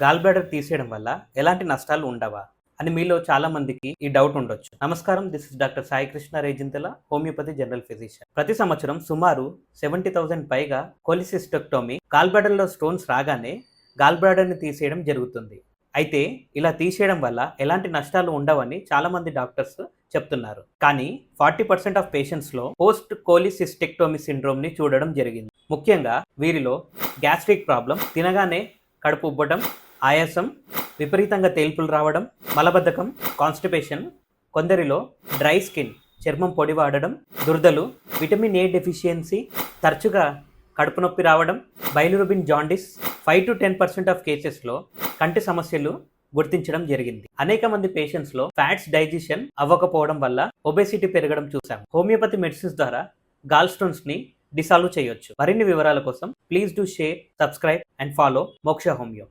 Gall bladder తీసేయడం వల్ల ఎలాంటి నష్టాలు ఉండవా అని మీలో చాలా మందికి ఈ డౌట్ ఉండొచ్చు. నమస్కారం, this is doctor Sai Krishna Rejinthala, homeopathy general physician. ప్రతి సంవత్సరం సుమారు 70,000 పైగా కోలిసిస్టెక్టోమీ, గాల్ బ్లాడర్ లో స్టోన్స్ రాగానే గాల్ బ్లాడర్ ని తీసేయడం జరుగుతుంది. అయితే ఇలా తీసేయడం వల్ల ఎలాంటి నష్టాలు ఉండవని చాలా మంది డాక్టర్స్ చెప్తున్నారు. కానీ 40% ఆఫ్ పేషెంట్స్ లో పోస్ట్ కోలిసిస్టెక్టోమీ సిండ్రోమ్ ని చూడడం జరిగింది. ముఖ్యంగా వీరిలో గ్యాస్ట్రిక్ ప్రాబ్లం, తినగానే కడుపు ఉబ్బటం, ఆయాసం, విపరీతంగా తేల్పులు రావడం, మలబద్ధకం, కాన్స్టిపేషన్, కొందరిలో డ్రై స్కిన్, చర్మం పొడివాడడం, దురదలు, విటమిన్ ఏ డెఫిషియన్సీ, తరచుగా కడుపు నొప్పి రావడం, బైలిరుబిన్ జాండిస్, 5 to 10% ఆఫ్ కేసెస్లో కంటి సమస్యలు గుర్తించడం జరిగింది. అనేక మంది పేషెంట్స్లో ఫ్యాట్స్ డైజెషన్ అవ్వకపోవడం వల్ల ఒబేసిటీ పెరగడం చూసాం. హోమియోపతి మెడిసిన్స్ ద్వారా గాల్ స్టోన్స్ని డిసాల్వ్ చేయొచ్చు. మరిన్ని వివరాల కోసం please do share, subscribe and follow మోక్ష హోమియో.